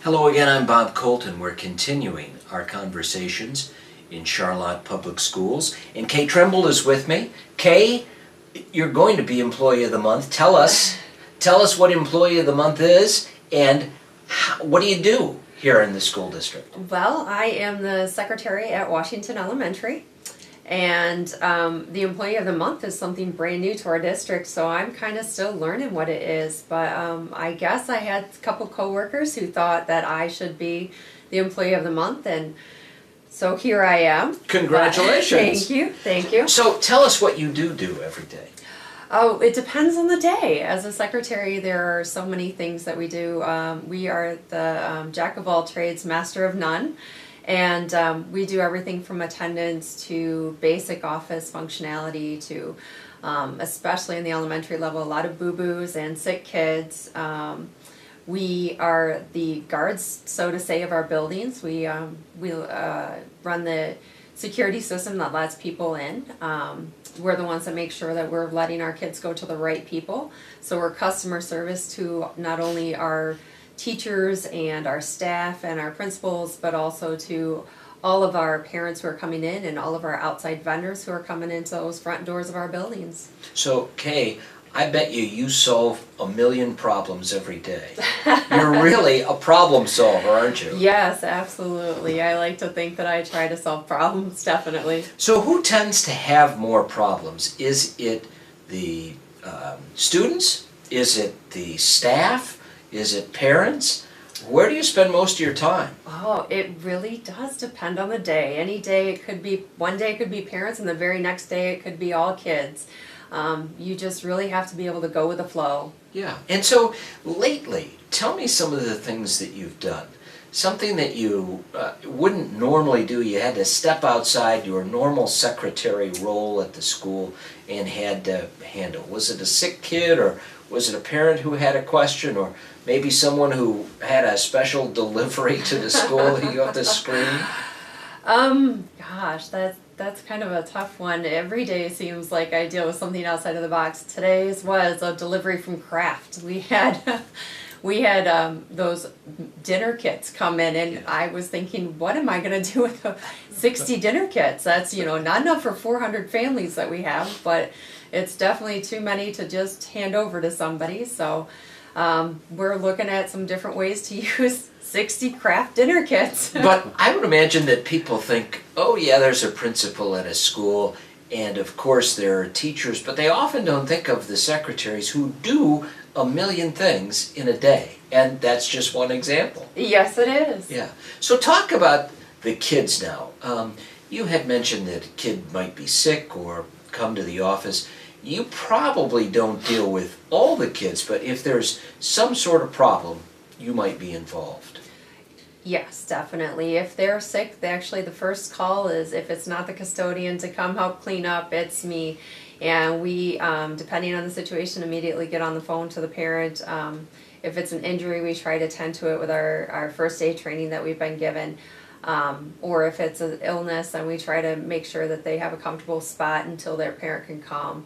Hello again, I'm Bob Colton. We're continuing our conversations in Charlotte Public Schools, and Kay Tremble is with me. Kay, you're going to be Employee of the Month. Tell us what Employee of the Month is, and what do you do here in the school district? Well, I am the secretary at Washington Elementary, and the Employee of the Month is something brand new to our district, so I'm kind of still learning what it is. But I guess I had a couple coworkers who thought that I should be the Employee of the Month, and so here I am. Congratulations. Thank you. So tell us what you do every day. Oh, it depends on the day. As a secretary, there are so many things that we do. We are the jack of all trades, master of none. And we do everything from attendance to basic office functionality to, especially in the elementary level, a lot of boo-boos and sick kids. We are the guards, so to say, of our buildings. We run the security system that lets people in. We're the ones that make sure that we're letting our kids go to the right people. So we're customer service to not only our teachers and our staff and our principals, but also to all of our parents who are coming in and all of our outside vendors who are coming into those front doors of our buildings. So, Kay, I bet you solve a million problems every day. You're really a problem solver, aren't you? Yes, absolutely. I like to think that I try to solve problems, definitely. So who tends to have more problems? Is it the students? Is it the staff? Is it parents? Where do you spend most of your time? Oh, it really does depend on the day. Any day it could be, one day it could be parents, and the very next day it could be all kids. You just really have to be able to go with the flow. Yeah. And so lately, tell me some of the things that you've done. Something that you wouldn't normally do. You had to step outside your normal secretary role at the school and had to handle. Was it a sick kid, or was it a parent who had a question, or maybe someone who had a special delivery to the school that you have to screen? Gosh, that's kind of a tough one. Every day seems like I deal with something outside of the box. Today's was a delivery from Kraft. We had those dinner kits come in, and I was thinking, what am I going to do with the 60 dinner kits? That's, not enough for 400 families that we have, but it's definitely too many to just hand over to somebody. So we're looking at some different ways to use 60 Kraft dinner kits. But I would imagine that people think, oh yeah, there's a principal at a school, and of course there are teachers, but they often don't think of the secretaries who do a million things in a day, and that's just one example. Yes, it is. Yeah. So talk about the kids now. You had mentioned that a kid might be sick or come to the office. You probably don't deal with all the kids, but if there's some sort of problem, you might be involved. Yes, definitely. If they're sick, actually the first call is, if it's not the custodian to come help clean up, it's me. And we, depending on the situation, immediately get on the phone to the parent. If it's an injury, we try to tend to it with our first aid training that we've been given. Or if it's an illness, then we try to make sure that they have a comfortable spot until their parent can come.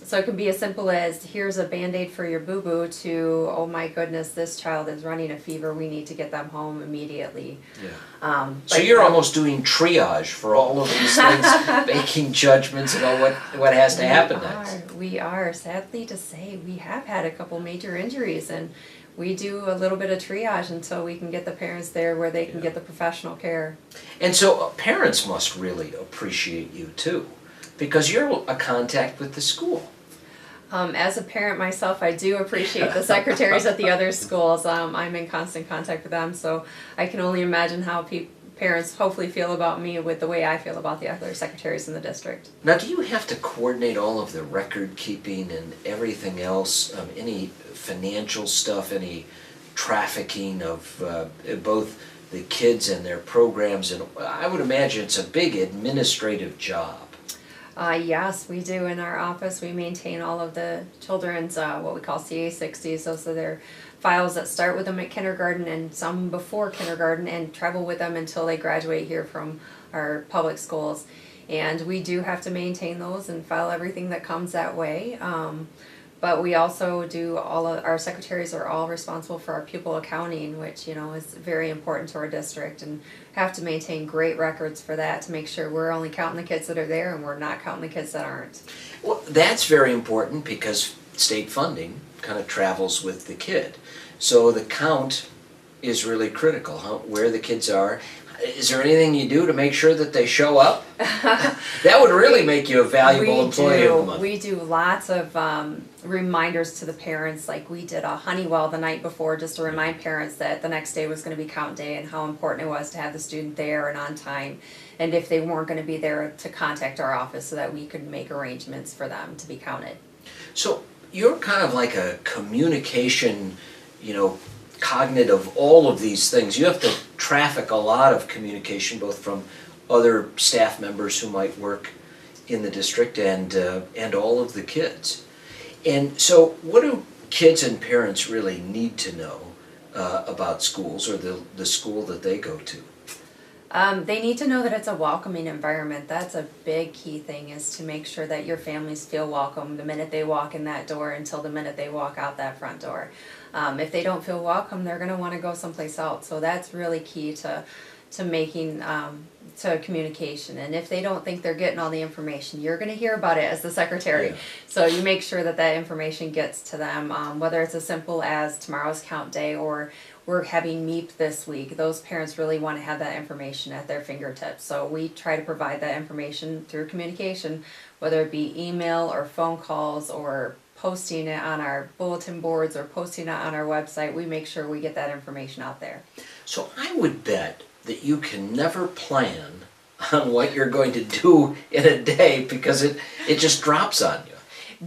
So it can be as simple as, here's a Band-Aid for your boo-boo, to, oh my goodness, this child is running a fever, we need to get them home immediately. Yeah. So you're almost doing triage for all of these things, making judgments about what has to happen next. We are. Sadly to say, we have had a couple major injuries, and we do a little bit of triage until we can get the parents there where they can get the professional care. And so parents must really appreciate you too, because you're a contact with the school. As a parent myself, I do appreciate the secretaries at the other schools. I'm in constant contact with them, so I can only imagine how parents hopefully feel about me with the way I feel about the other secretaries in the district. Now, do you have to coordinate all of the record keeping and everything else, any financial stuff, any trafficking of both the kids and their programs? And I would imagine it's a big administrative job. Yes, we do. In our office, we maintain all of the children's what we call CA60s. Those are their files that start with them at kindergarten and some before kindergarten and travel with them until they graduate here from our public schools. And we do have to maintain those and file everything that comes that way. But we also do our secretaries are all responsible for our pupil accounting, which, is very important to our district, and have to maintain great records for that to make sure we're only counting the kids that are there and we're not counting the kids that aren't. Well, that's very important because state funding kind of travels with the kid. So the count is really critical, where the kids are. Is there anything you do to make sure that they show up? That would really make you a valuable employee of the month. We do lots of reminders to the parents, like we did a Honeywell the night before just to remind parents that the next day was going to be count day and how important it was to have the student there and on time. And if they weren't going to be there, to contact our office so that we could make arrangements for them to be counted. So you're kind of like a communication, cognate of all of these things. You have to traffic a lot of communication, both from other staff members who might work in the district and all of the kids. And so what do kids and parents really need to know about schools or the school that they go to? They need to know that it's a welcoming environment. That's a big key thing, is to make sure that your families feel welcome the minute they walk in that door until the minute they walk out that front door. If they don't feel welcome, they're going to want to go someplace else. So that's really key to making to communication. And if they don't think they're getting all the information, you're going to hear about it as the secretary. Yeah. So you make sure that information gets to them, whether it's as simple as tomorrow's count day or we're having MEEP this week. Those parents really want to have that information at their fingertips. So we try to provide that information through communication, whether it be email or phone calls or posting it on our bulletin boards or posting it on our website. We make sure we get that information out there. So I would bet that you can never plan on what you're going to do in a day because it just drops on you.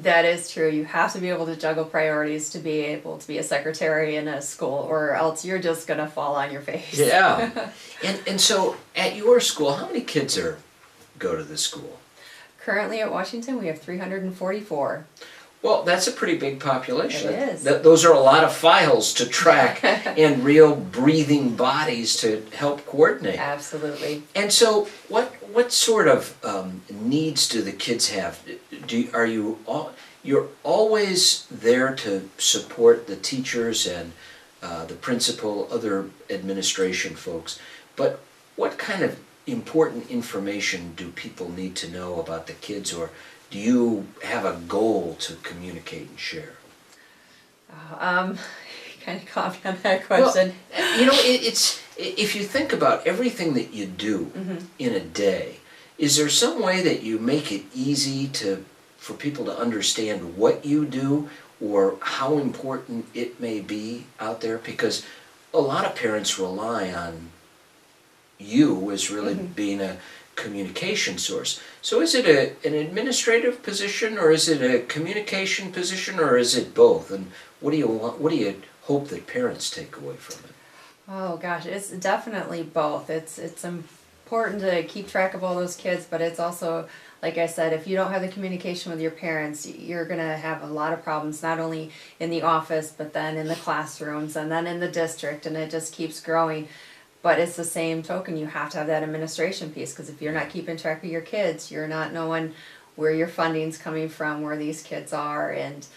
That is true. You have to be able to juggle priorities to be able to be a secretary in a school, or else you're just going to fall on your face. Yeah. And so at your school, how many kids go to the school? Currently at Washington, we have 344. Well, that's a pretty big population. It is. Those are a lot of files to track and real breathing bodies to help coordinate. Absolutely. And so what sort of needs do the kids have? You're always there to support the teachers and the principal, other administration folks, but what kind of important information do people need to know about the kids, or do you have a goal to communicate and share? Kind of caught me on that question. Well, it's if you think about everything that you do in a day, is there some way that you make it easy for people to understand what you do or how important it may be out there? Because a lot of parents rely on you as really being a communication source. So is it an administrative position, or is it a communication position, or is it both? And what do you hope that parents take away from it? Oh gosh, it's definitely both. It's important to keep track of all those kids, but it's also, like I said, if you don't have the communication with your parents, you're going to have a lot of problems, not only in the office, but then in the classrooms and then in the district, and it just keeps growing. But it's the same token, you have to have that administration piece, because if you're not keeping track of your kids, you're not knowing where your funding's coming from, where these kids are, and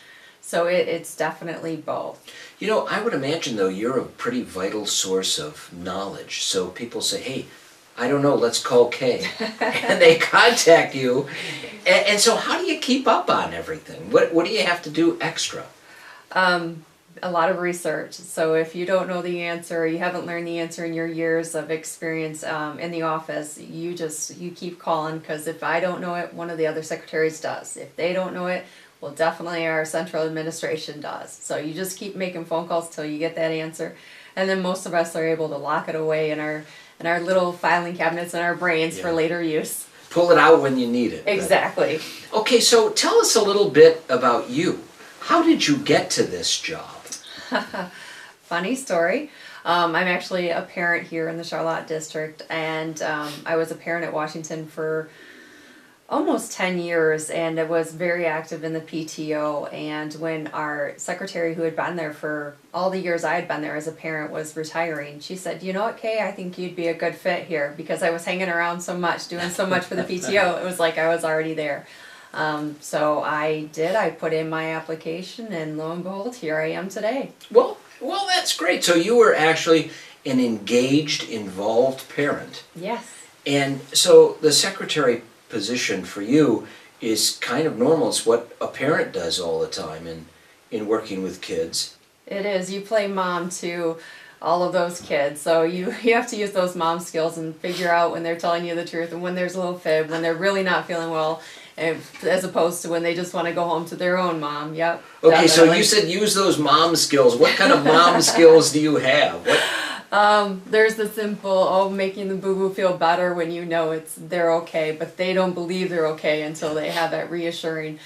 so it's definitely both. I would imagine, though, you're a pretty vital source of knowledge. So people say, hey, I don't know, let's call Kay. And they contact you. And so how do you keep up on everything? What do you have to do extra? A lot of research. So if you don't know the answer, you haven't learned the answer in your years of experience in the office, you keep calling, because if I don't know it, one of the other secretaries does. If they don't know it, well, definitely our central administration does. So you just keep making phone calls till you get that answer, and then most of us are able to lock it away in our little filing cabinets in our brains for later use. Pull it out when you need it. Exactly. Right? Okay, so tell us a little bit about you. How did you get to this job? Funny story. I'm actually a parent here in the Charlotte district, and I was a parent at Washington for almost 10 years, and I was very active in the PTO. And when our secretary, who had been there for all the years I had been there as a parent, was retiring, she said, you know what, Kay, I think you'd be a good fit here, because I was hanging around so much, doing so much for the PTO. It was like I was already there. So I put in my application, and lo and behold, here I am today. Well, that's great. So you were actually an engaged, involved parent. Yes. And so the secretary position for you is kind of normal. It's what a parent does all the time in working with kids. It is. You play mom to all of those kids. So you have to use those mom skills and figure out when they're telling you the truth and when there's a little fib, when they're really not feeling well, as opposed to when they just want to go home to their own mom. Yep. Okay, so definitely. you said use those mom skills. What kind of mom skills do you have? There's the simple, making the boo-boo feel better when you know they're okay, but they don't believe they're okay until they have that reassuring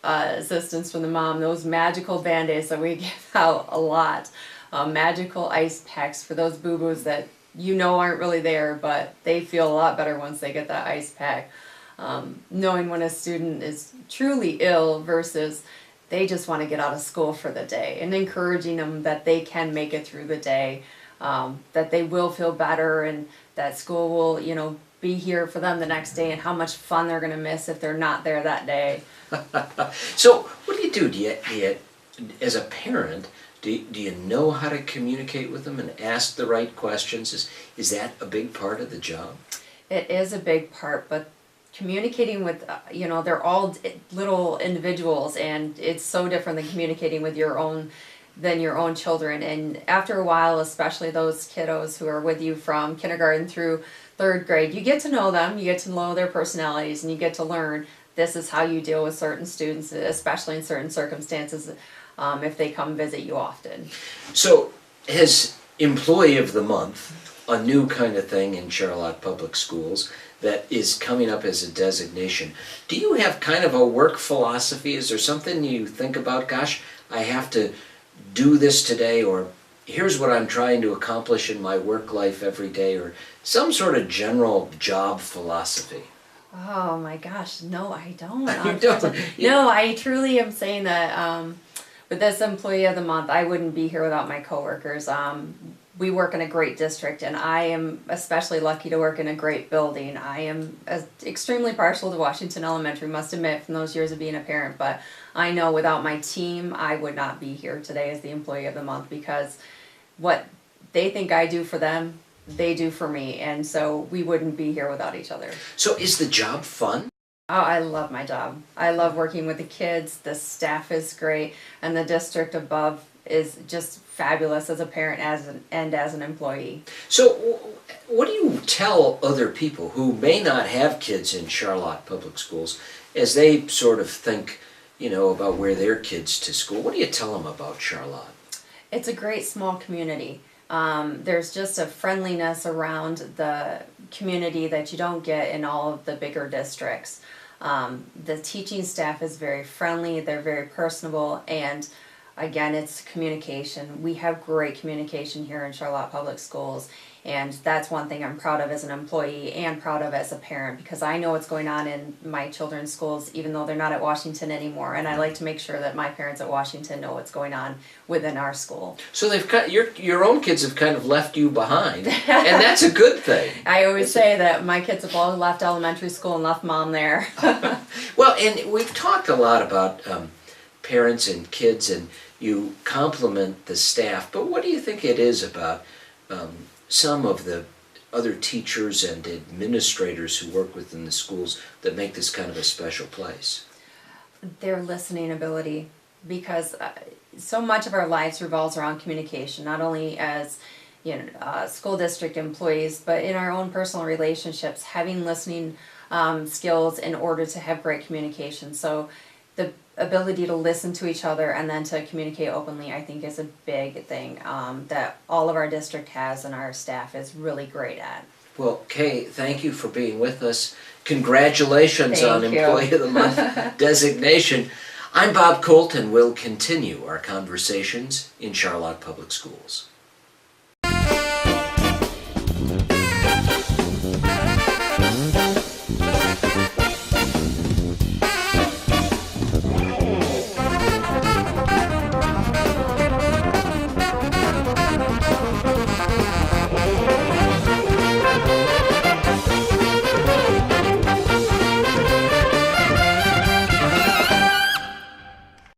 assistance from the mom. Those magical Band-Aids that we give out a lot. Magical ice packs for those boo-boos that aren't really there, but they feel a lot better once they get that ice pack. Knowing when a student is truly ill versus they just want to get out of school for the day, and encouraging them that they can make it through the day, that they will feel better, and that school will, be here for them the next day, and how much fun they're going to miss if they're not there that day. So what do you do? As a parent, do you know how to communicate with them and ask the right questions? Is that a big part of the job? It is a big part, but communicating with, they're all little individuals, and it's so different than communicating with your own children. And after a while, especially those kiddos who are with you from kindergarten through 3rd grade, you get to know them, you get to know their personalities, and you get to learn this is how you deal with certain students, especially in certain circumstances, if they come visit you often. So, as Employee of the Month, a new kind of thing in Charlotte Public Schools that is coming up as a designation, do you have kind of a work philosophy? Is there something you think about, gosh, I have to do this today, or here's what I'm trying to accomplish in my work life every day, or some sort of general job philosophy? Oh my gosh, no, I don't. You don't? No, I truly am saying that with this Employee of the Month, I wouldn't be here without my coworkers. We work in a great district, and I am especially lucky to work in a great building. I am extremely partial to Washington Elementary, must admit, from those years of being a parent, but I know without my team, I would not be here today as the Employee of the Month, because what they think I do for them, they do for me, and so we wouldn't be here without each other. So is the job fun? Oh, I love my job. I love working with the kids. The staff is great, and the district above is just fabulous as a parent and as an employee. So what do you tell other people who may not have kids in Charlotte Public Schools as they sort of think, about where their kids to school? What do you tell them about Charlotte? It's a great small community. There's just a friendliness around the community that you don't get in all of the bigger districts. The teaching staff is very friendly, they're very personable, and again, it's communication. We have great communication here in Charlotte Public Schools, and that's one thing I'm proud of as an employee and proud of as a parent, because I know what's going on in my children's schools, even though they're not at Washington anymore, and I like to make sure that my parents at Washington know what's going on within our school. So your own kids have kind of left you behind, and that's a good thing. I always say that my kids have all left elementary school and left mom there. Well, and we've talked a lot about parents and kids, and you compliment the staff, but what do you think it is about some of the other teachers and administrators who work within the schools that make this kind of a special place? Their listening ability, because so much of our lives revolves around communication, not only as school district employees, but in our own personal relationships, having listening skills in order to have great communication. So the ability to listen to each other and then to communicate openly, I think, is a big thing that all of our district has, and our staff is really great at. Well, Kay, thank you for being with us. Congratulations on Employee of the Month designation. I'm Bob Colt, and we'll continue our conversations in Charlotte Public Schools.